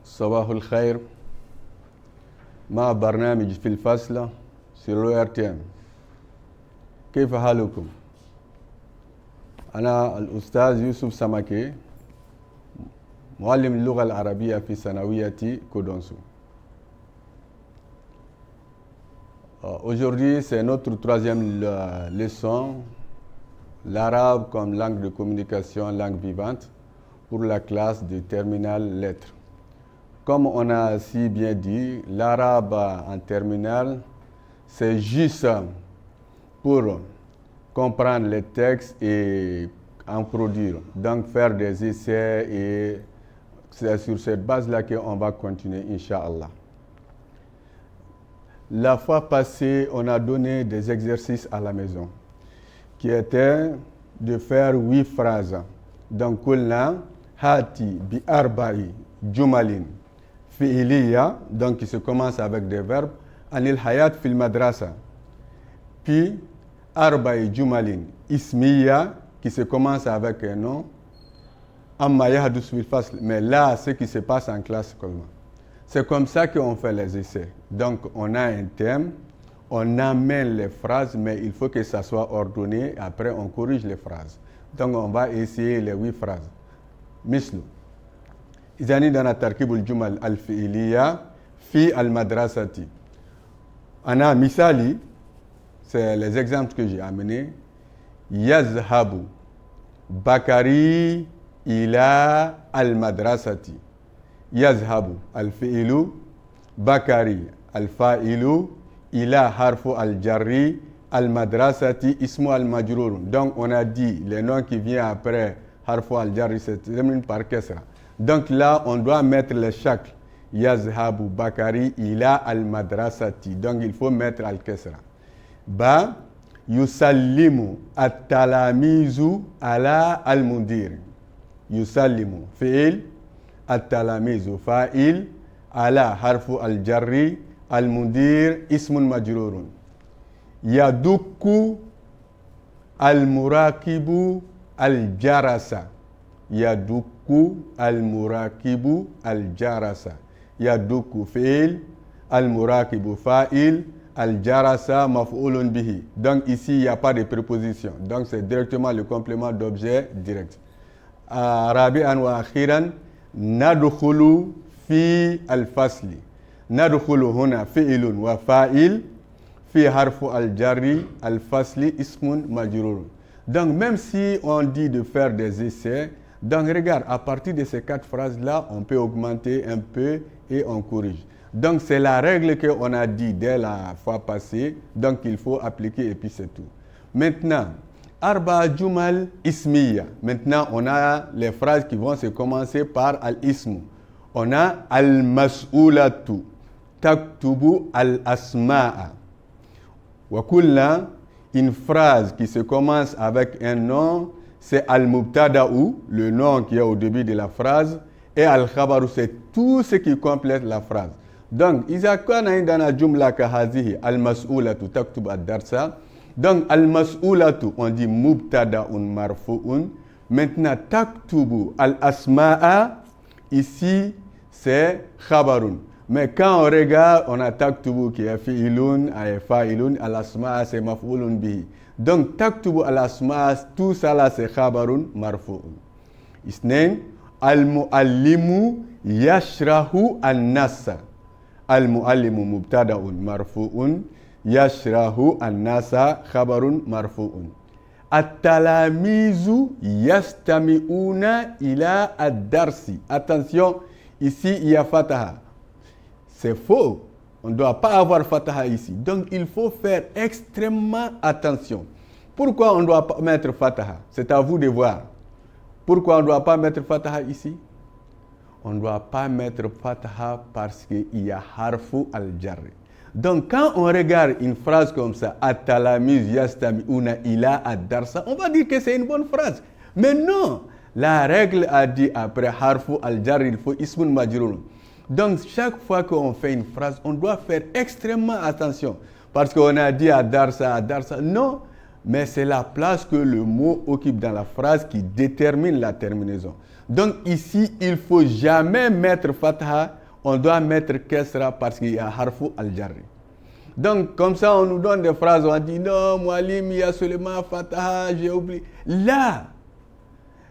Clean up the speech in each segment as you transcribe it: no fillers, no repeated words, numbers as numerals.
صباح الخير مع برنامج في الفصل سيرو RTM. كيف حالكم؟ أنا الأستاذ يوسف سماكي معلم اللغة العربية في ثانوية كودونسو. Aujourd'hui, c'est notre troisième leçon, l'arabe comme langue de communication, langue vivante, pour la classe de terminale lettres. Comme on a si bien dit, l'arabe en terminale, c'est juste pour comprendre les textes et en produire, donc faire des essais, et c'est sur cette base-là qu'on va continuer, Inch'Allah. La fois passée, on a donné des exercices à la maison qui étaient de faire 8 phrases. Donc, kulna hati bi arba'i jumalin fi'iliya, donc qui se commence avec des verbes, anil hayat fil madrasa. Puis arba'i jumalin ismiya, qui se commence avec un nom, amma yahdus fil fasl, mais là, ce qui se passe en classe seulement. C'est comme ça qu'on fait les essais. Donc, on a un thème, on amène les phrases, mais il faut que ça soit ordonné. Après, on corrige les phrases. Donc, on va essayer les 8 phrases. Mislu. Izani dana tarkibul jumal al-fi'iliya fi al-madrasati. Ana misali, c'est les exemples que j'ai amenés. Yazhabu Bakari ila al-madrasati. Yazhabu al-fi'ilu, Bakari al-fa'ilu, ila harfu al-jarri, al-madrasati, ismu al-majrur. Donc on a dit les noms qui viennent après harfu al-jarri, c'est terminé par kesra. Donc là on doit mettre les shakl. Yazhabu Bakari ila al-madrasati. Donc il faut mettre al-kesra. Ba yusallimu at-talamizu ala al-mundir. Yusallimu fi'il, التلاميذ فاعل على حرف الجر المدير اسم مجرور يدك المراقب الجرس يدك المراقب الجرس يدك فعل المراقب فاعل الجرس مفعول به. Donc ici il n'y a pas de préposition, donc c'est directement le complément d'objet direct. رابعا واخيرا ندخل في الفصل. ندخل هنا فعل وفاعل في حرف الجر الفصل اسم مجرور. Donc même si on dit de faire des essais, donc regarde, à partir de ces 4 phrases là, on peut augmenter un peu et on corrige. Donc c'est la règle qu'on a dit dès la fois passée, donc il faut appliquer et puis c'est tout. Maintenant, Arba Jumal Ismiya. Maintenant, on a les phrases qui vont se commencer par al-ismu. On a al-mas'ulatu, taktubu al-asma'a. Wa kulla, une phrase qui se commence avec un nom, c'est al-mubtada'u, le nom qui est au début de la phrase, et al-khabaru, c'est tout ce qui complète la phrase. Donc, iza kana indana jumla ka hazihi al-mas'ulatu, taktubu ad-darsa. Donc, al-mas'ulatu, on dit mubtada'un marfu'un. Maintenant, taktubu al-asma'a, ici, c'est khabarun. Mais quand on regarde, on a taktubu qui est fi'ilun, fa'ilun, al-asma'a, c'est maf'ulun bihi. Donc, taktubu al-asma'a, tout ça là, c'est khabarun marfu'un. Isnain, al-muallimu yashrahu an-nasa. Al-muallimu mubtada'un marfu'un. Yashrahu an-nasa khabarun marfu'un. At-talamizu yastami'una ila ad-darsi. Attention, ici il y a fataha. C'est faux. On ne doit pas avoir fataha ici. Donc il faut faire extrêmement attention. Pourquoi on ne doit pas mettre fataha? C'est à vous de voir. Pourquoi on ne doit pas mettre fataha ici? On ne doit pas mettre fataha parce qu'il y a harfu al-jarri. Donc, quand on regarde une phrase comme ça, at-talamiz yastami'una ila ad-darsa, on va dire que c'est une bonne phrase. Mais non, la règle a dit après harfu al-jarri, il faut ismun majrur. Donc, chaque fois qu'on fait une phrase, on doit faire extrêmement attention. Parce qu'on a dit ad-darsa, ad-darsa. Non, mais c'est la place que le mot occupe dans la phrase qui détermine la terminaison. Donc ici, il ne faut jamais mettre fatha, on doit mettre kesra parce qu'il y a harfu al-jarri. Donc comme ça, on nous donne des phrases, on dit non, Moualim, il y a seulement fatha, j'ai oublié. Là,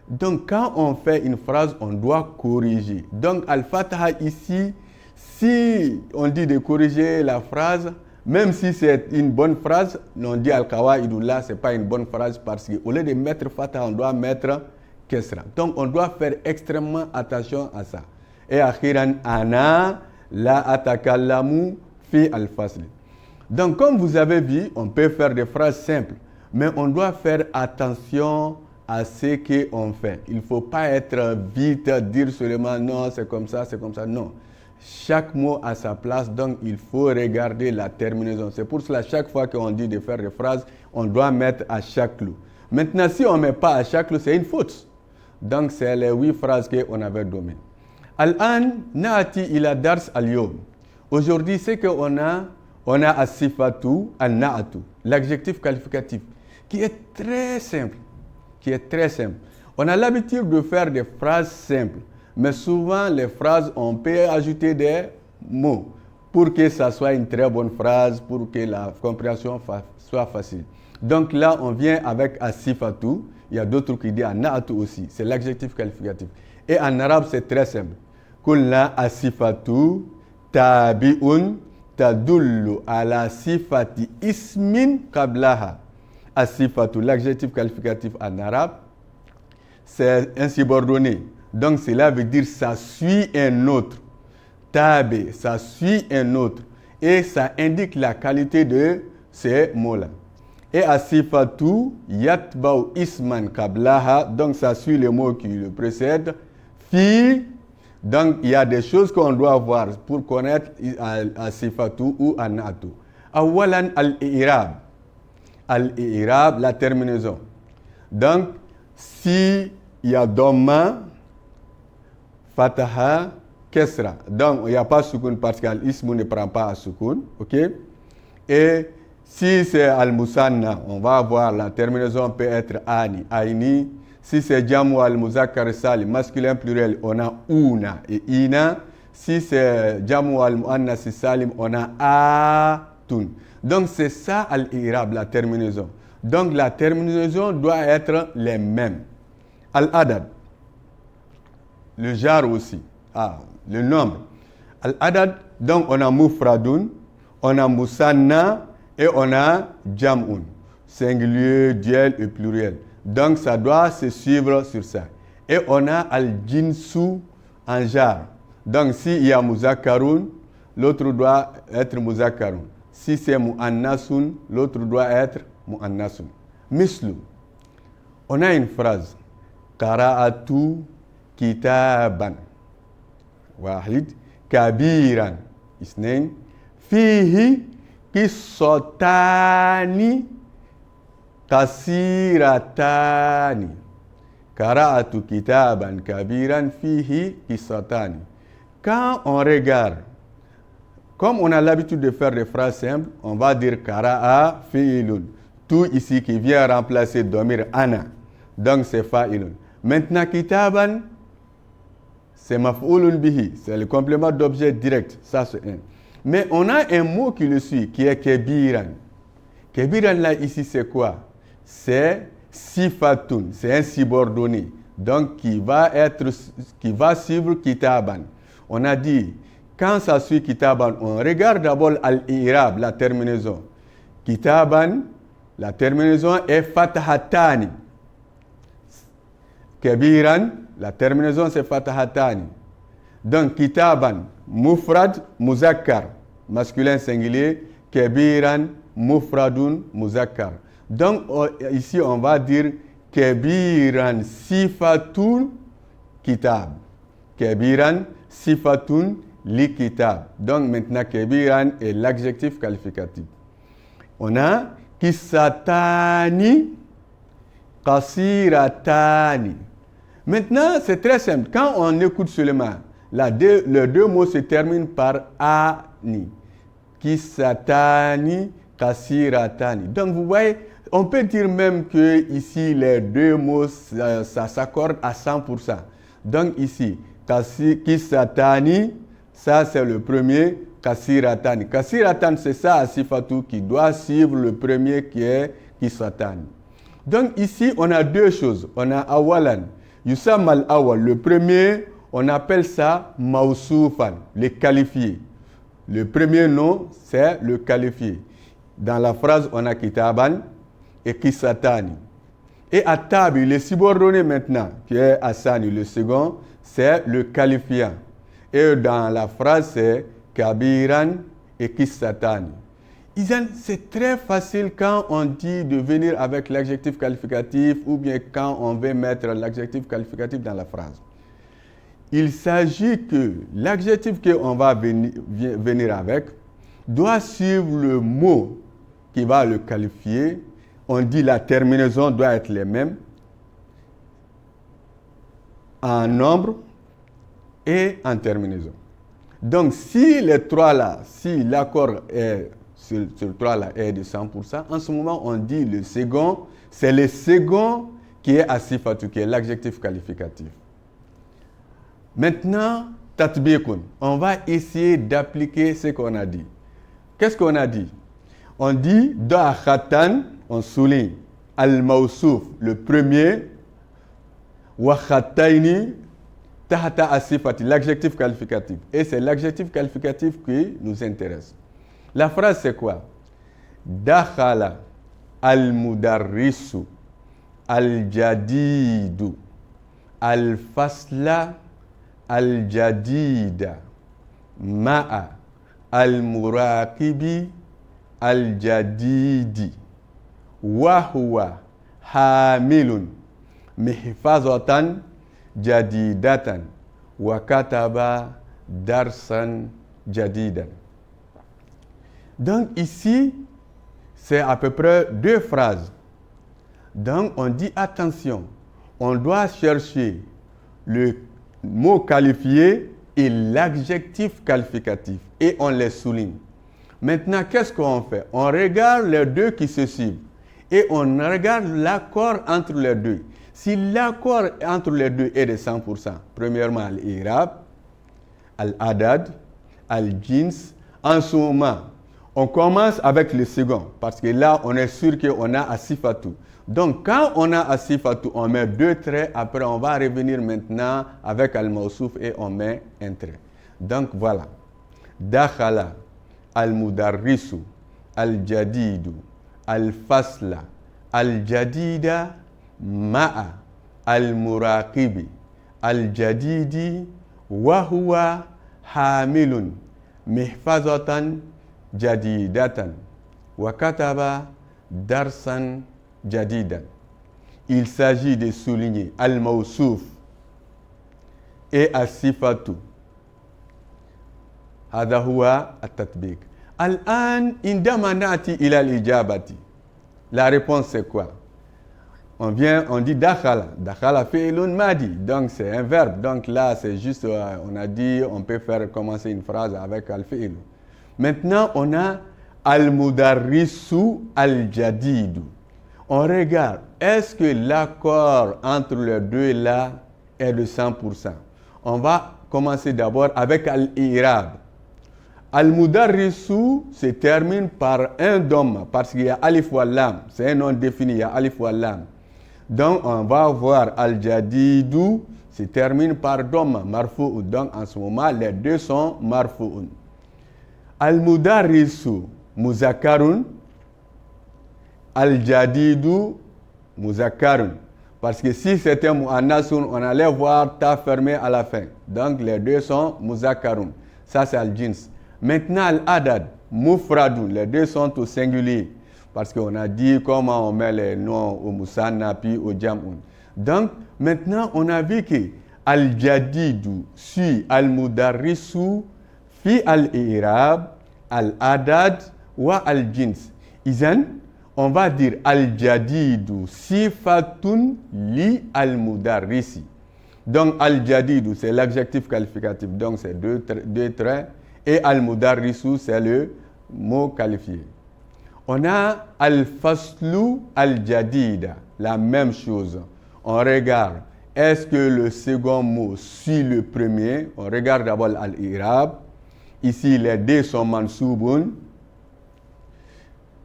donc quand on fait une phrase, on doit corriger. Donc al-fataha ici, si on dit de corriger la phrase, même si c'est une bonne phrase, on dit al-qawaidullah, ce n'est pas une bonne phrase parce qu'au lieu de mettre fataha, on doit mettre kesra. Donc on doit faire extrêmement attention à ça. Et akhiran ana la atakallamu fi al-fasl. Donc comme vous avez vu, on peut faire des phrases simples, mais on doit faire attention à ce qu'on fait. Il ne faut pas être vite, dire seulement non, c'est comme ça, non. Chaque mot a sa place, donc il faut regarder la terminaison. C'est pour cela, chaque fois qu'on dit de faire des phrases, on doit mettre à chaque clou. Maintenant, si on ne met pas à chaque clou, c'est une faute. Donc, c'est les 8 phrases qu'on avait données. Al-an naati ila dars al-yom. Aujourd'hui, c'est qu'on a as-sifatu an-naatu, l'adjectif qualificatif, qui est très simple. On a l'habitude de faire des phrases simples, mais souvent les phrases, on peut ajouter des mots pour que ça soit une très bonne phrase, pour que la compréhension soit facile. Donc là, on vient avec as-sifatu. Il y a d'autres qui disent an-naatu aussi. C'est l'adjectif qualificatif. Et en arabe, c'est très simple. Kulla as-sifatu tabi'un tadullu ala sifati ismin qablaha. As-sifatu, l'adjectif qualificatif en arabe, c'est un subordonné. Donc cela veut dire ça suit un autre. Tabi, ça suit un autre. Et ça indique la qualité de ces mots-là. Et as-sifatu yatba'u isman qablaha, donc ça suit le mot qui le précède. Fi, donc il y a des choses qu'on doit voir pour connaître as-sifatu ou an-naatu. Awalan al-i'rab. Al-i'rab, la terminaison. Donc, si il y a dhamma, fataha, kesra. Donc, il n'y a pas soukoun parce qu'al-ismu ne prend pas à soukoun. Ok? Et si c'est al-musanna, on va avoir la terminaison peut être ani, aini. Si c'est jamu al-muzakkar salim, masculin pluriel, on a una et ina. Si c'est jamu al-muannas salim, on a atun. Donc c'est ça al-i'rab, la terminaison. Donc la terminaison doit être les mêmes. Al-adad, le jar aussi, le nombre. Al-adad, donc on a mufradun, on a musanna et on a jam'un, singulier, duel et pluriel. Donc ça doit se suivre sur ça. Et on a al-jinsu en jar. Donc s'il y a muzakkarun, l'autre doit être muzakkarun. Si c'est mu'annasun, l'autre doit être mu'annasun. Mislu. On a une phrase. Qara'atu kitaban. Wahid. Kabiran. Isnain. Fihi qissatani kasiratani. Qara'atu kitaban kabiran fihi qissatani. Quand on regarde, comme on a l'habitude de faire des phrases simples, on va dire kara'a fi'ilun. Tout ici qui vient remplacer domir ana. Donc c'est fa'ilun. Maintenant kitaban, c'est maf'ulun bihi. C'est le complément d'objet direct. Ça c'est un. Mais on a un mot qui le suit, qui est kebiran. Kebiran là ici c'est quoi? C'est sifatun. C'est un subordonné. Donc qui va suivre kitaban. On a dit, quand ça suit kitaban, on regarde d'abord al-i'rab, la terminaison. Kitaban, la terminaison est fatahatani. Kabiran, la terminaison c'est fatahatani. Donc kitaban, mufrad, muzakkar, masculin singulier. Kabiran, mufradun, muzakkar. Donc ici on va dire kabiran sifatun kitab. Kabiran sifatun li kitab. Donc maintenant kabiran est l'adjectif qualificatif. On a kissatani, qasiratani. Maintenant c'est très simple. Quand on écoute seulement, les deux mots se terminent par ani. Kissatani, qasiratani. Donc vous voyez, on peut dire même que ici les deux mots ça s'accorde à 100%. Donc ici, kisatani, ça c'est le premier, kasiratani. Kasiratan, c'est ça, asifatu, qui doit suivre le premier qui est kisatani. Donc ici, on a deux choses. On a awalan, yusam al-awal. Le premier, on appelle ça mausoufan, le qualifié. Le premier nom, c'est le qualifié. Dans la phrase, on a kitaban et kisatani. Et atabi, le subordonné maintenant, qui est asani, le second, c'est le qualifiant. Et dans la phrase, c'est kabiran et kisatani. C'est très facile quand on dit de venir avec l'adjectif qualificatif ou bien quand on veut mettre l'adjectif qualificatif dans la phrase. Il s'agit que l'adjectif qu'on va venir avec doit suivre le mot qui va le qualifier. On dit la terminaison doit être les mêmes en nombre et en terminaison. Donc, si les trois là, si l'accord est sur trois là est de 100%, en ce moment, on dit le second, c'est le second qui est asifatu, qui est l'adjectif qualificatif. Maintenant, tatbiqun, on va essayer d'appliquer ce qu'on a dit. Qu'est-ce qu'on a dit? On dit da'akhatan, on souligne al-mawsouf, le premier, wa khataini tahta asifati, l'adjectif qualificatif. Et c'est l'adjectif qualificatif qui nous intéresse. La phrase c'est quoi? Dakhala al-mudarrisu al-jadidu al-fasla al-jadida ma'a al-muraqibi al-jadidi wa huwa hamilun mihfazatan jadidatan wa kataba darsan jadidan. Donc ici, c'est à peu près deux phrases. Donc on dit attention, on doit chercher le mot qualifié et l'adjectif qualificatif et on les souligne. Maintenant, qu'est-ce qu'on fait? On regarde les deux qui se suivent et on regarde l'accord entre les deux. Si l'accord entre les deux est de 100%, premièrement al-i'rab, al-adad, al-jins, en ce moment, on commence avec le second, parce que là, on est sûr qu'on a asifatu. Donc, quand on a asifatu, on met deux traits, après on va revenir maintenant avec al-mawsouf et on met un trait. Donc, voilà. Dakhala al-mudarrisu al-jadidu al-fasla al-jadida ma'a al-muraqibi al-jadidi wa huwa hamilun mihfazatan jadidatan wa kataba darsan jadidan. Il s'agit de souligner al-mawsouf et as-sifatu. Hada huwa at-tatbiq. Al-an indama nati ila al-ijabati. La réponse c'est quoi? On dit dakhala. Dakhala fi'lun madi. Donc c'est un verbe. Donc là c'est juste, on a dit, on peut faire commencer une phrase avec al-fi'l. Maintenant, on a al-mudarrisu al-jadidu. On regarde, est-ce que l'accord entre les deux là est de 100%? On va commencer d'abord avec al-i'rab. Al-mudarrisu se termine par un dom parce qu'il y a alif wa lam. C'est un nom défini, il y a alif wa lam. Donc, on va voir al-jadidu se termine par dom, marfu'un. Donc, en ce moment, les deux sont marfu'un. Al-mudarrisu muzakarun, al-jadidu muzakarun. Parce que si c'était mu'annasun, on allait voir ta fermé à la fin. Donc les deux sont muzakarun. Ça c'est al-jins. Maintenant al-adad, mufradun, les deux sont au singulier. Parce qu'on a dit comment on met les noms au musanna puis au jam'un. Donc maintenant on a vu que al-jadidu suit al-mudarrisu fi al-i'rab, al-adad wa al-jins. Izan, on va dire al-jadidu sifatun li al-mudarrisi. Donc al-jadidu c'est l'adjectif qualificatif, donc c'est deux traits, et al-mudarrisu c'est le mot qualifié. On a al-faslu al-jadida, la même chose. On regarde, est-ce que le second mot suit le premier? On regarde d'abord al-i'rab. Ici, les deux sont mansoubun.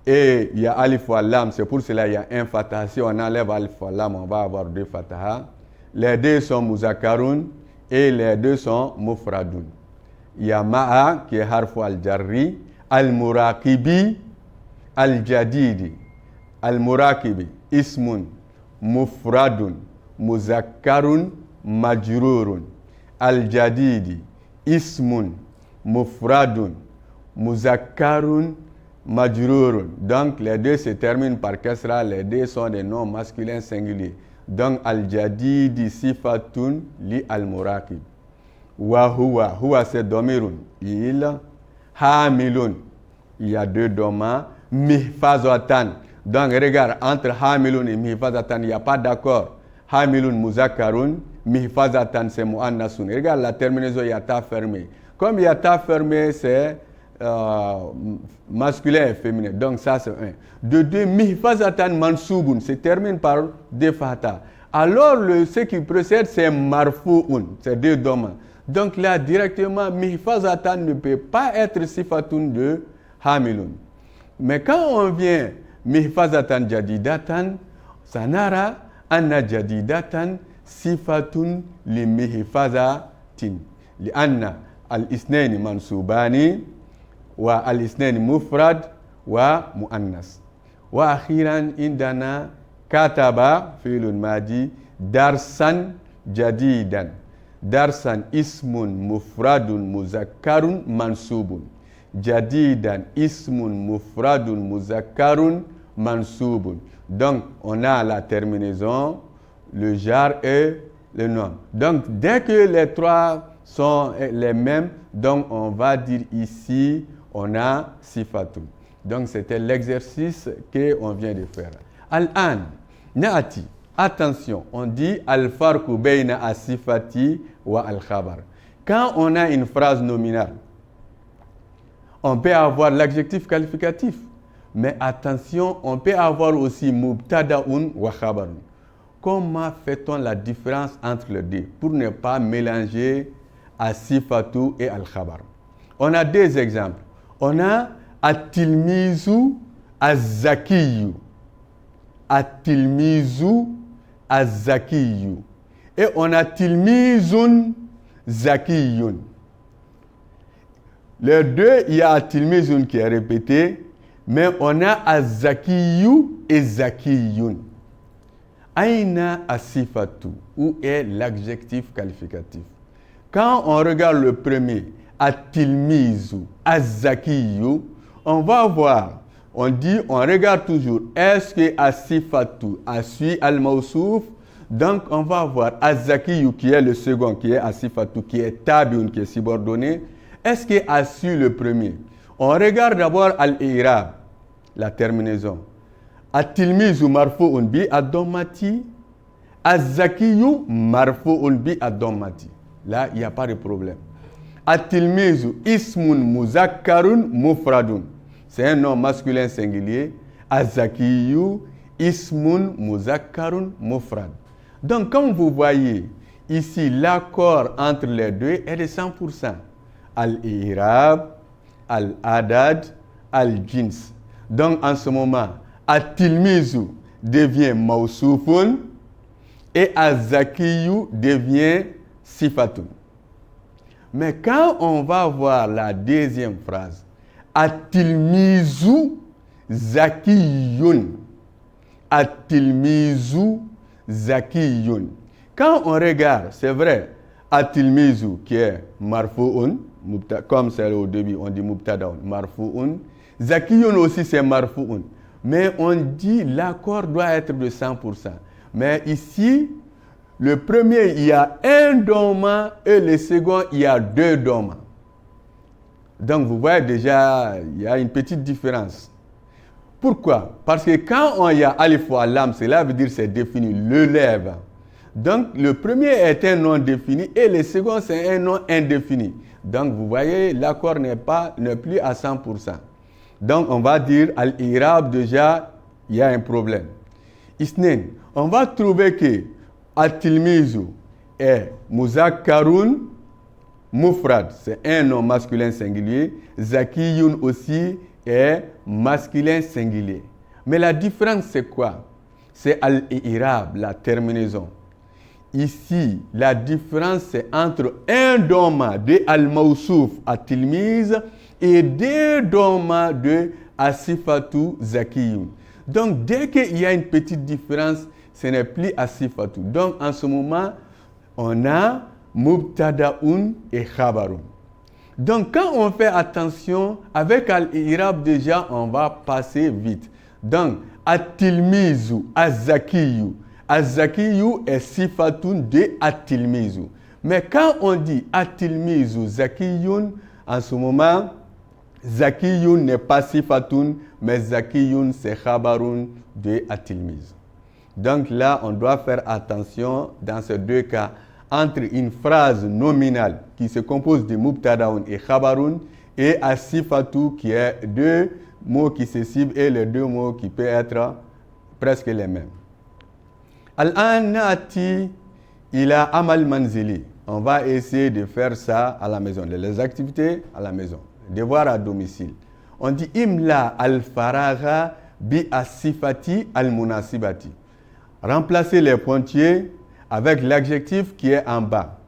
Et il y a alif wa lam, c'est pour cela qu'il y a un fatah. Si on enlève alif wa lam, on va avoir deux fatahas. Les deux sont muzakarun et les deux sont mufradun. Il y a ma'a qui est harfu al-jarri, al-muraqibi, al-jadidi. Al-muraqibi, ismun, mufradun, muzakkarun, majrurun. Al-jadidi, ismun, mufradun, muzakkarun, majrurun. Donc les deux se terminent par kasra, les deux sont des noms masculins singuliers. Donc al-jadidi sifatun li al-muraqib. Wa huwa c'est domirun. Il, hamilun. Il y a deux doma. Mihfazatan. Donc regarde, entre hamilun et mihfazatan, il n'y a pas d'accord. Hamilun muzakarun, mihfazatan c'est muannasun. Regarde la terminaison yata fermée. Comme yata fermée, c'est masculin et féminin. Donc ça c'est un. De deux, mihfazatan mansoubun, se termine par deux fata. Alors ce qui précède c'est marfouun, c'est deux doma. Donc là directement, mihfazatan ne peut pas être sifatun de hamilun. Mais quand on vient mihfazatan jadidatan, sanara anna jadidatan sifatun li mihfazatin. Li anna al-isnaini mansubani wa al-isnaini mufrad wa muannas. Wa akhiran indana kataba fi'lun madi darsan jadidan. Darsan ismun mufradun muzakkarun mansubun. Jadidan ismun mufradun muzakkarun mansoubun. Donc, on a la terminaison, le jar et le nom. Donc, dès que les trois sont les mêmes, donc on va dire ici, on a sifatun. Donc, c'était l'exercice qu'on vient de faire. Al-an, na'ati. Attention, on dit al-farku bayna as-sifati wa al-khabar. Quand on a une phrase nominale, on peut avoir l'adjectif qualificatif. Mais attention, on peut avoir aussi mubtada'un wa khabarun. Comment fait-on la différence entre les deux pour ne pas mélanger as-sifatu et al-khabar? On a deux exemples. On a at-tilmizu az-zakiyu. At-tilmizu az-zakiyu. Et on a tilmizun zakiyun. Les deux, il y a tilmizun qui est répété, mais on a az-zakiyu et zakiyun. Aina as-sifatu, où est l'adjectif qualificatif? Quand on regarde le premier, at-tilmizu, az-zakiyu, on va voir, on regarde toujours, est-ce que as-sifatu suit al-mawsouf? Donc on va voir az-zakiyu qui est le second, qui est as-sifatu, qui est tabiun, qui est subordonné. Est-ce que a su le premier? On regarde d'abord al-i'rab, la terminaison. At-tilmizu marfu'un bi ad-dammati, az-zakiyu marfu'un bi ad-dammati. Là, il n'y a pas de problème. At-tilmizu ismun muzakkarun mufradun. C'est un nom masculin singulier. Az-zakiyu ismun muzakkarun mufrad. Donc, comme vous voyez, ici, l'accord entre les deux est de 100%. Al-i'rab, al-adad, al-jins. Donc, en ce moment, at-tilmizu devient mawsoufun et az-zakiyu devient sifatun. Mais quand on va voir la deuxième phrase, at-tilmizu zakiyun. At-tilmizu zakiyun. Quand on regarde, c'est vrai, at-tilmizu qui est marfu'un, comme c'est au début, on dit mubtada'un, marfu'un. Zakiyun aussi c'est marfu'un. Mais on dit l'accord doit être de 100%. Mais ici, le premier, il y a un doma et le second, il y a deux doma. Donc vous voyez déjà, il y a une petite différence. Pourquoi? Parce que quand on y a alif wa lam, cela veut dire c'est défini, le lève. Donc le premier est un nom défini et le second c'est un nom indéfini. Donc vous voyez, l'accord n'est plus à 100%. Donc on va dire al-i'rab déjà, il y a un problème. Isnen, on va trouver que At-tilmizu est muzakkarun mufrad, c'est un nom masculin singulier. Zakiyun aussi est masculin singulier. Mais la différence c'est quoi? C'est al-i'rab, la terminaison. Ici, la différence c'est entre un doma de al-mawsouf at-tilmiz et deux doma de asifatu zakiyun. Donc, dès qu'il y a une petite différence, ce n'est plus asifatu. Donc, en ce moment, on a mubtada'un et khabarun. Donc, quand on fait attention, avec al-i'rab déjà, on va passer vite. Donc, at-tilmizu, az-zakiyu. Az-zakiyu est sifatun de at-tilmizu. Mais quand on dit at-tilmizu zakiyun, en ce moment, zakiyun n'est pas sifatun, mais zakiyun c'est khabarun de at-tilmiz. Donc là, on doit faire attention dans ces deux cas entre une phrase nominale qui se compose de mubtadaun et khabarun et asifatu qui est deux mots qui se ciblent et les deux mots qui peuvent être presque les mêmes. Al-an nati ila amal manzili. On va essayer de faire ça à la maison, les activités à la maison, devoirs à domicile. On dit imla al-faragha bi asifati al-munasibati. Remplacer les pointillés avec l'adjectif qui est en bas.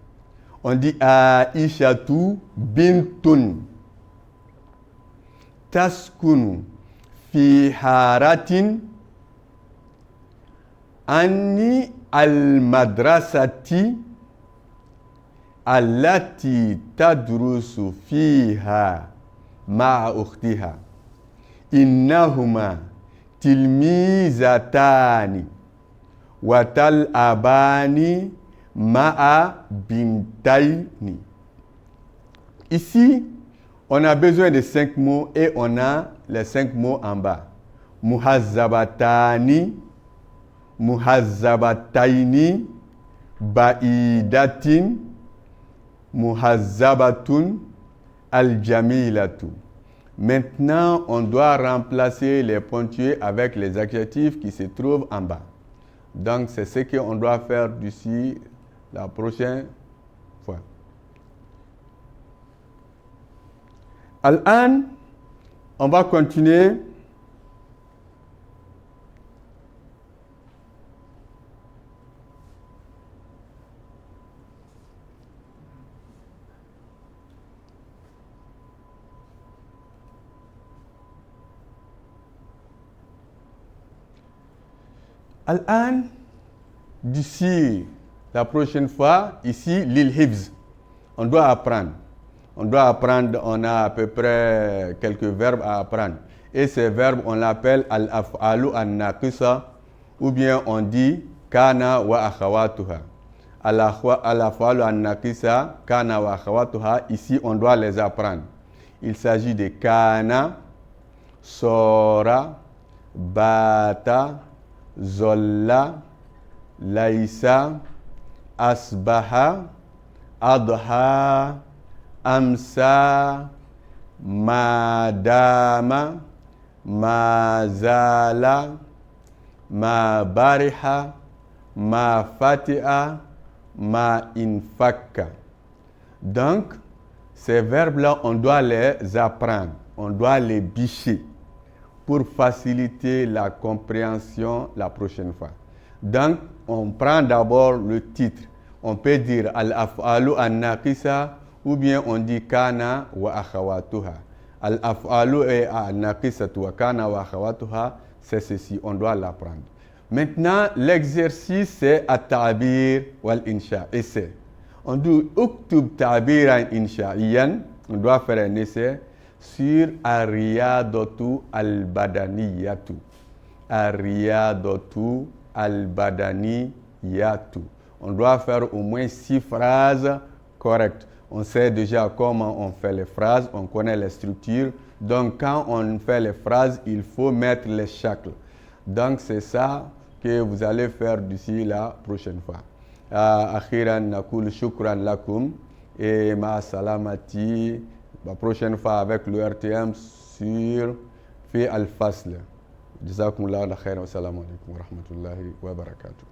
On dit Aishatu bintun taskunu fi haratin anni al-madrasati allati tadrusu fiha ma'a ukhtiha innahuma tilmizatani watal abani ma'a bintaini. Ici, on a besoin de 5 mots et on a les 5 mots en bas. Muhazzabatani, muhazzabataini, ba'idatin, muhazzabatun, al-jamilatu. Maintenant, on doit remplacer les pointillés avec les adjectifs qui se trouvent en bas. Donc, c'est ce qu'on doit faire d'ici la prochaine fois. Al-an, on va continuer. Al-an, d'ici la prochaine fois, ici, l'il hifz. On doit apprendre. On a à peu près quelques verbes à apprendre. Et ces verbes, on l'appelle al-af'alu an-naqisa, ou bien on dit kana wa akhawatuha. Al-af'alu an-naqisa, kana wa akhawatuha, ici, on doit les apprendre. Il s'agit de kana, sora, bata, zolla, laïsa, asbaha, adha, amsa, madama, mazala, ma bariha, ma fatiha, ma infakka. Donc, ces verbes-là, on doit les apprendre, on doit les bicher pour faciliter la compréhension la prochaine fois. Donc, on prend d'abord le titre. On peut dire al-af'alu an-naqisa ou bien on dit kana wa akhawatuha. Al-af'alu et an-naqisatu wa kana wa akhawatuha, c'est ceci, on doit l'apprendre. Maintenant, l'exercice c'est at-ta'bir wal-insha, essai. On dit uktub ta'biran insha'iyan, on doit faire un essai sur ar-riyadatu al-badaniyatu. Ar-riyadatu al-badaniyatu. On doit faire au moins 6 phrases correctes. On sait déjà comment on fait les phrases, on connaît les structures. Donc, quand on fait les phrases, il faut mettre les shakls. Donc, c'est ça que vous allez faire d'ici la prochaine fois. Akhiran nakul shukran lakum et ma salamati. La prochaine fois avec le RTM sur Fi al-Fasl. Jazakumullahu khairan wa salamu alaykum wa rahmatullahi wa barakatuh.